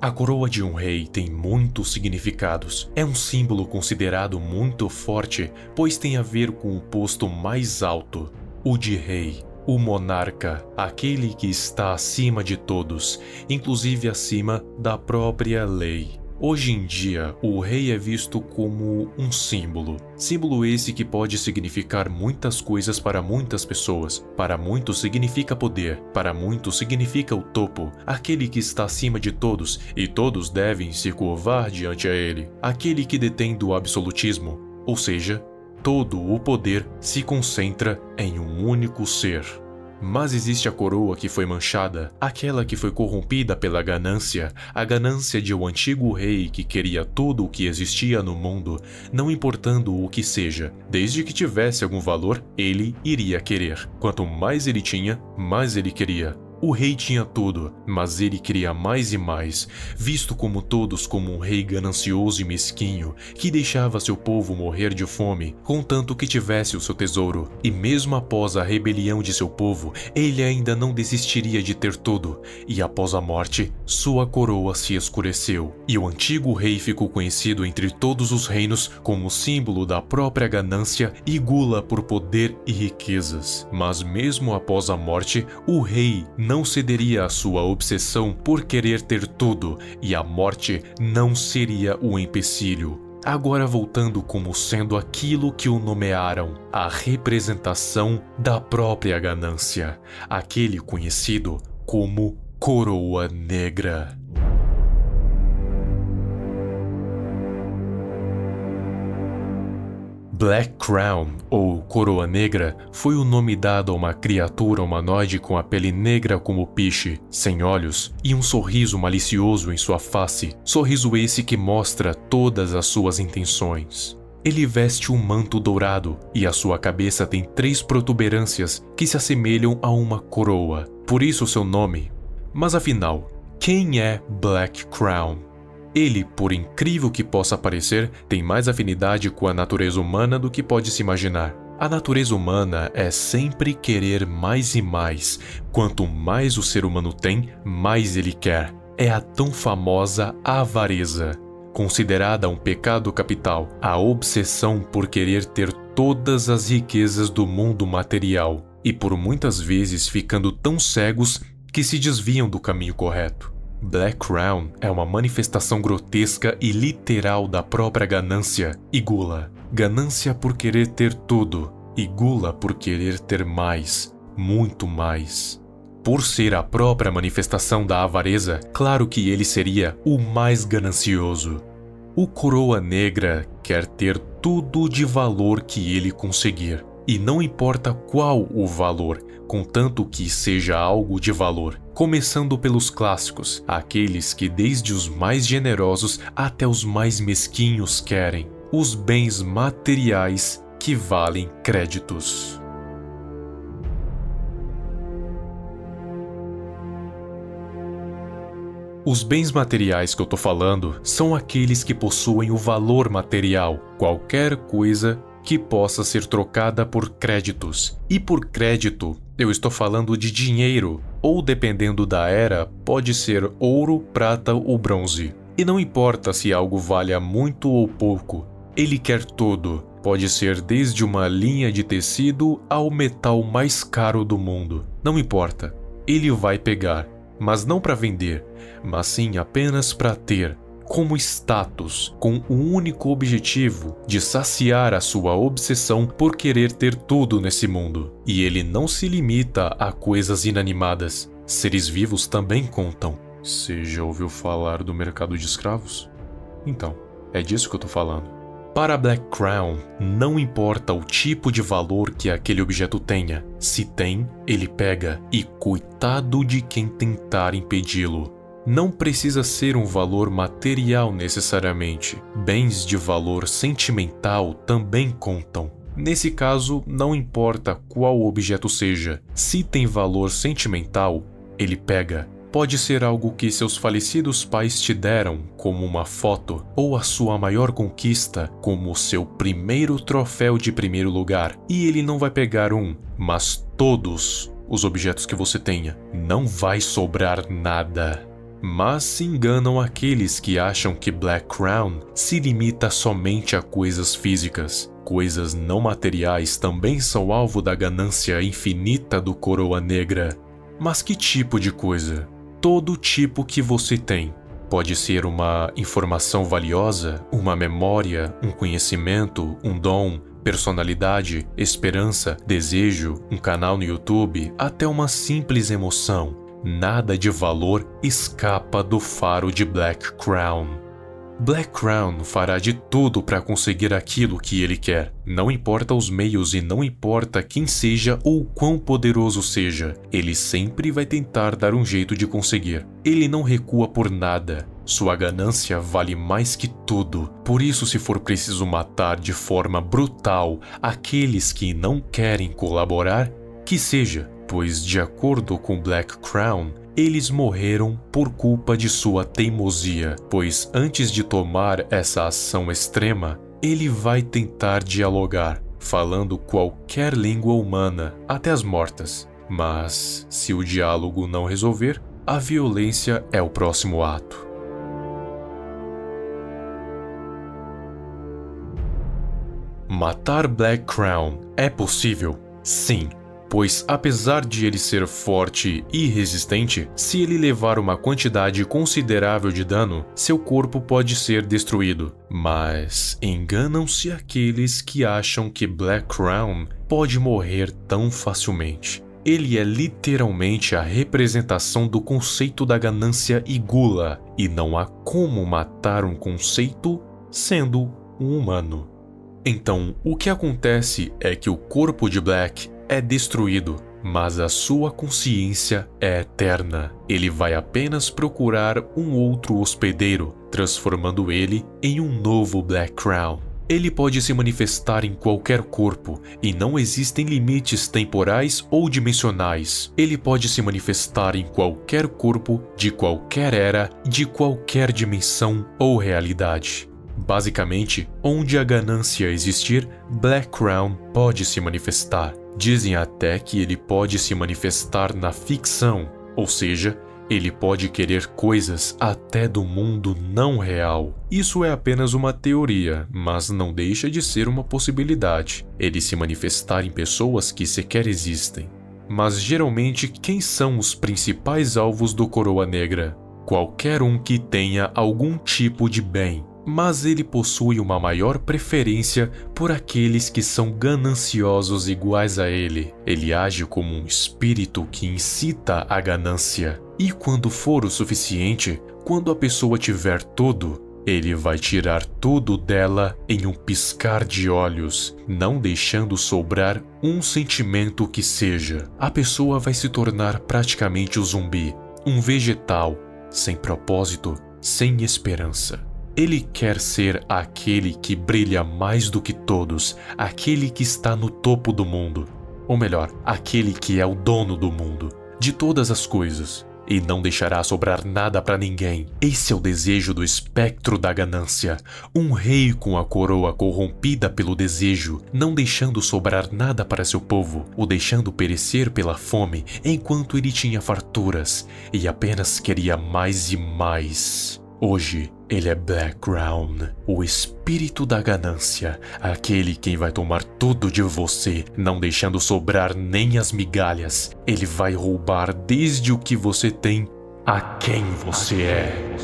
A coroa de um rei tem muitos significados. É um símbolo considerado muito forte, pois tem a ver com o posto mais alto, o de rei. O monarca, aquele que está acima de todos, inclusive acima da própria lei. Hoje em dia, o rei é visto como um símbolo. Símbolo esse que pode significar muitas coisas para muitas pessoas. Para muitos significa poder, para muitos significa o topo, aquele que está acima de todos e todos devem se curvar diante a ele. Aquele que detém do absolutismo, ou seja, todo o poder se concentra em um único ser. Mas existe a coroa que foi manchada, aquela que foi corrompida pela ganância, a ganância de um antigo rei que queria tudo o que existia no mundo, não importando o que seja. Desde que tivesse algum valor, ele iria querer. Quanto mais ele tinha, mais ele queria. O rei tinha tudo, mas ele queria mais e mais, visto como todos como um rei ganancioso e mesquinho, que deixava seu povo morrer de fome, contanto que tivesse o seu tesouro. E mesmo após a rebelião de seu povo, ele ainda não desistiria de ter tudo, e após a morte, sua coroa se escureceu. E o antigo rei ficou conhecido entre todos os reinos como símbolo da própria ganância e gula por poder e riquezas. Mas mesmo após a morte, o rei não cederia à sua obsessão por querer ter tudo, e a morte não seria o empecilho. Agora voltando como sendo aquilo que o nomearam, a representação da própria ganância, aquele conhecido como Coroa Negra. Black Crown, ou Coroa Negra, foi o nome dado a uma criatura humanoide com a pele negra como piche, sem olhos e um sorriso malicioso em sua face, sorriso esse que mostra todas as suas intenções. Ele veste um manto dourado e a sua cabeça tem 3 protuberâncias que se assemelham a uma coroa, por isso seu nome. Mas afinal, quem é Black Crown? Ele, por incrível que possa parecer, tem mais afinidade com a natureza humana do que pode se imaginar. A natureza humana é sempre querer mais e mais. Quanto mais o ser humano tem, mais ele quer. É a tão famosa avareza. Considerada um pecado capital, a obsessão por querer ter todas as riquezas do mundo material, e por muitas vezes ficando tão cegos que se desviam do caminho correto. Black Crown é uma manifestação grotesca e literal da própria ganância e gula. Ganância por querer ter tudo e gula por querer ter mais, muito mais. Por ser a própria manifestação da avareza, claro que ele seria o mais ganancioso. O Coroa Negra quer ter tudo de valor que ele conseguir, e não importa qual o valor, contanto que seja algo de valor. Começando pelos clássicos, aqueles que desde os mais generosos até os mais mesquinhos querem, os bens materiais que valem créditos. Os bens materiais que eu tô falando são aqueles que possuem o valor material, qualquer coisa que possa ser trocada por créditos. E por crédito, eu estou falando de dinheiro, ou dependendo da era, pode ser ouro, prata ou bronze. E não importa se algo valha muito ou pouco, ele quer tudo. Pode ser desde uma linha de tecido ao metal mais caro do mundo. Não importa, ele vai pegar, mas não para vender, mas sim apenas para ter, como status, com o único objetivo de saciar a sua obsessão por querer ter tudo nesse mundo. E ele não se limita a coisas inanimadas. Seres vivos também contam. Você já ouviu falar do mercado de escravos? Então, é disso que eu tô falando. Para Black Crown, não importa o tipo de valor que aquele objeto tenha. Se tem, ele pega, e coitado de quem tentar impedi-lo. Não precisa ser um valor material necessariamente. Bens de valor sentimental também contam. Nesse caso, não importa qual objeto seja. Se tem valor sentimental, ele pega. Pode ser algo que seus falecidos pais te deram, como uma foto, ou a sua maior conquista, como o seu primeiro troféu de primeiro lugar. E ele não vai pegar um, mas todos os objetos que você tenha. Não vai sobrar nada. Mas se enganam aqueles que acham que Black Crown se limita somente a coisas físicas. Coisas não materiais também são alvo da ganância infinita do Coroa Negra. Mas que tipo de coisa? Todo tipo que você tem. Pode ser uma informação valiosa, uma memória, um conhecimento, um dom, personalidade, esperança, desejo, um canal no YouTube, até uma simples emoção. Nada de valor escapa do faro de Black Crown. Black Crown fará de tudo para conseguir aquilo que ele quer. Não importa os meios e não importa quem seja ou quão poderoso seja, ele sempre vai tentar dar um jeito de conseguir. Ele não recua por nada. Sua ganância vale mais que tudo. Por isso, se for preciso matar de forma brutal aqueles que não querem colaborar, que seja, pois de acordo com Black Crown, eles morreram por culpa de sua teimosia, pois antes de tomar essa ação extrema, ele vai tentar dialogar, falando qualquer língua humana, até as mortas. Mas, se o diálogo não resolver, a violência é o próximo ato. Matar Black Crown é possível? Sim. Pois apesar de ele ser forte e resistente, se ele levar uma quantidade considerável de dano, seu corpo pode ser destruído. Mas enganam-se aqueles que acham que Black Crown pode morrer tão facilmente. Ele é literalmente a representação do conceito da ganância e gula, e não há como matar um conceito sendo um humano. Então, o que acontece é que o corpo de Black é destruído, mas a sua consciência é eterna. Ele vai apenas procurar um outro hospedeiro, transformando ele em um novo Black Crown. Ele pode se manifestar em qualquer corpo, e não existem limites temporais ou dimensionais. Ele pode se manifestar em qualquer corpo, de qualquer era, de qualquer dimensão ou realidade. Basicamente, onde a ganância existir, Black Crown pode se manifestar. Dizem até que ele pode se manifestar na ficção, ou seja, ele pode querer coisas até do mundo não real. Isso é apenas uma teoria, mas não deixa de ser uma possibilidade. Ele se manifestar em pessoas que sequer existem. Mas geralmente, quem são os principais alvos do Coroa Negra? Qualquer um que tenha algum tipo de bem. Mas ele possui uma maior preferência por aqueles que são gananciosos iguais a ele. Ele age como um espírito que incita a ganância. E quando for o suficiente, quando a pessoa tiver tudo, ele vai tirar tudo dela em um piscar de olhos, não deixando sobrar um sentimento que seja. A pessoa vai se tornar praticamente um zumbi, um vegetal, sem propósito, sem esperança. Ele quer ser aquele que brilha mais do que todos, aquele que está no topo do mundo. Ou melhor, aquele que é o dono do mundo, de todas as coisas. E não deixará sobrar nada para ninguém. Esse é o desejo do espectro da ganância. Um rei com a coroa corrompida pelo desejo, não deixando sobrar nada para seu povo, o deixando perecer pela fome, enquanto ele tinha farturas, e apenas queria mais e mais. Hoje, ele é Black Crown, o espírito da ganância, aquele quem vai tomar tudo de você, não deixando sobrar nem as migalhas. Ele vai roubar desde o que você tem a quem você é.